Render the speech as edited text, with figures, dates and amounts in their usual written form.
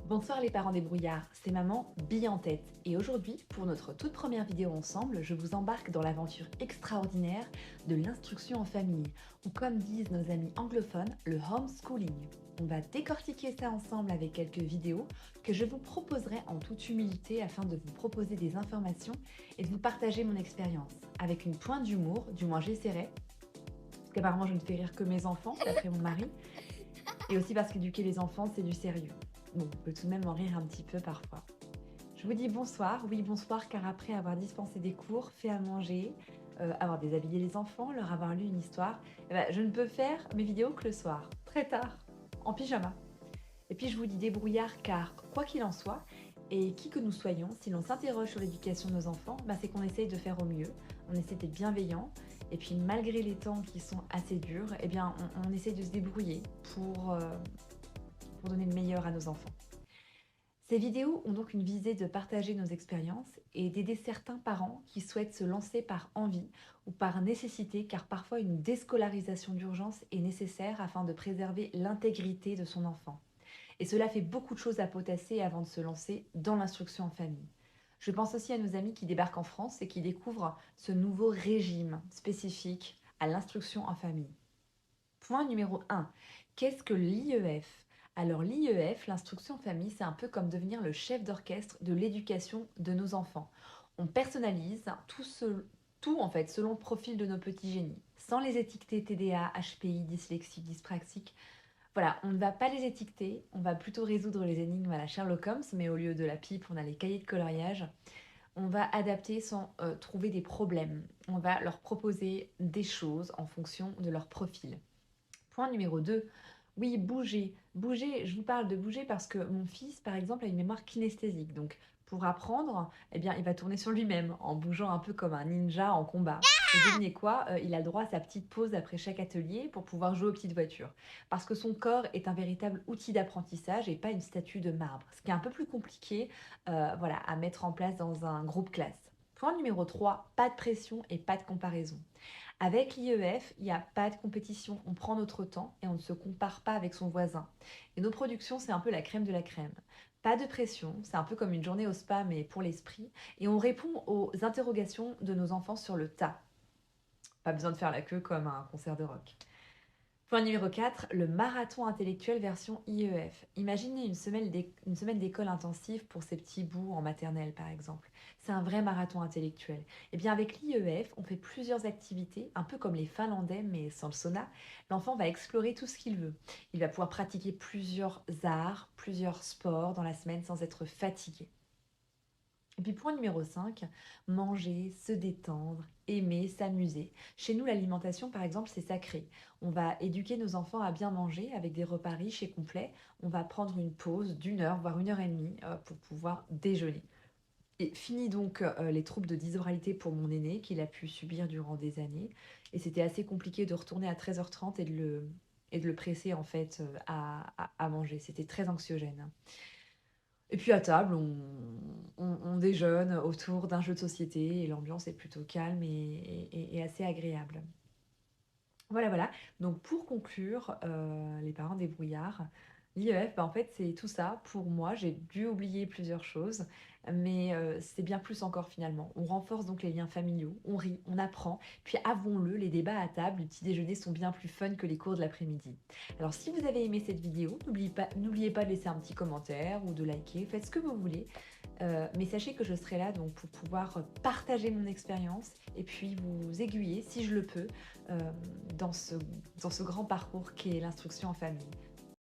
Bonsoir les parents débrouillards, c'est maman Bille en tête et aujourd'hui, pour notre toute première vidéo ensemble, je vous embarque dans l'aventure extraordinaire de l'instruction en famille, ou comme disent nos amis anglophones, le homeschooling. On va décortiquer ça ensemble avec quelques vidéos que je vous proposerai en toute humilité afin de vous proposer des informations et de vous partager mon expérience, avec une pointe d'humour, du moins j'essaierai, parce qu'apparemment je ne fais rire que mes enfants, d'après mon mari, et aussi parce qu'éduquer les enfants c'est du sérieux. Bon, on peut tout de même en rire un petit peu parfois. Je vous dis bonsoir, oui bonsoir, car après avoir dispensé des cours, fait à manger, avoir déshabillé les enfants, leur avoir lu une histoire, je ne peux faire mes vidéos que le soir, très tard, en pyjama. Et puis je vous dis débrouillard car, quoi qu'il en soit, et qui que nous soyons, si l'on s'interroge sur l'éducation de nos enfants, c'est qu'on essaye de faire au mieux, on essaie d'être bienveillant, et puis malgré les temps qui sont assez durs, on essaie de se débrouiller pour donner le meilleur à nos enfants. Ces vidéos ont donc une visée de partager nos expériences et d'aider certains parents qui souhaitent se lancer par envie ou par nécessité, car parfois une déscolarisation d'urgence est nécessaire afin de préserver l'intégrité de son enfant. Et cela fait beaucoup de choses à potasser avant de se lancer dans l'instruction en famille. Je pense aussi à nos amis qui débarquent en France et qui découvrent ce nouveau régime spécifique à l'instruction en famille. Point numéro 1. Qu'est-ce que l'IEF ? Alors l'IEF, l'instruction en famille, c'est un peu comme devenir le chef d'orchestre de l'éducation de nos enfants. On personnalise tout en fait selon le profil de nos petits génies, sans les étiqueter TDA, HPI, dyslexique, dyspraxique. Voilà, on ne va pas les étiqueter, on va plutôt résoudre les énigmes à la Sherlock Holmes, mais au lieu de la pipe, on a les cahiers de coloriage. On va adapter sans trouver des problèmes. On va leur proposer des choses en fonction de leur profil. Point numéro 2, oui, bouger. Bouger, je vous parle de bouger parce que mon fils, par exemple, a une mémoire kinesthésique. Donc, pour apprendre, il va tourner sur lui-même en bougeant un peu comme un ninja en combat. Et devinez quoi, il a le droit à sa petite pause après chaque atelier pour pouvoir jouer aux petites voitures. Parce que son corps est un véritable outil d'apprentissage et pas une statue de marbre. Ce qui est un peu plus compliqué à mettre en place dans un groupe classe. Point numéro 3, pas de pression et pas de comparaison. Avec l'IEF, il n'y a pas de compétition, on prend notre temps et on ne se compare pas avec son voisin. Et nos productions, c'est un peu la crème de la crème. Pas de pression, c'est un peu comme une journée au spa mais pour l'esprit. Et on répond aux interrogations de nos enfants sur le tas. Pas besoin de faire la queue comme à un concert de rock. Point numéro 4, le marathon intellectuel version IEF. Imaginez une semaine d'école intensive pour ces petits bouts en maternelle par exemple. C'est un vrai marathon intellectuel. Et bien avec l'IEF, on fait plusieurs activités, un peu comme les Finlandais mais sans le sauna. L'enfant va explorer tout ce qu'il veut. Il va pouvoir pratiquer plusieurs arts, plusieurs sports dans la semaine sans être fatigué. Et puis point numéro 5, manger, se détendre, aimer, s'amuser. Chez nous, l'alimentation, par exemple, c'est sacré. On va éduquer nos enfants à bien manger avec des repas riches et complets. On va prendre une pause d'1 heure, voire 1 heure et demie pour pouvoir déjeuner. Et fini donc les troubles de dysoralité pour mon aîné qu'il a pu subir durant des années. Et c'était assez compliqué de retourner à 13h30 et de le presser en fait à manger. C'était très anxiogène. Et puis à table, on déjeune autour d'un jeu de société et l'ambiance est plutôt calme et assez agréable. Voilà. Donc pour conclure, les parents débrouillards, l'IEF, en fait, c'est tout ça. Pour moi, j'ai dû oublier plusieurs choses, mais c'est bien plus encore finalement. On renforce donc les liens familiaux, on rit, on apprend. Puis avouons-le, les débats à table, les petits déjeuners sont bien plus fun que les cours de l'après-midi. Alors si vous avez aimé cette vidéo, n'oubliez pas de laisser un petit commentaire ou de liker, faites ce que vous voulez. Mais sachez que je serai là donc pour pouvoir partager mon expérience et puis vous aiguiller, si je le peux, dans ce grand parcours qu'est l'instruction en famille.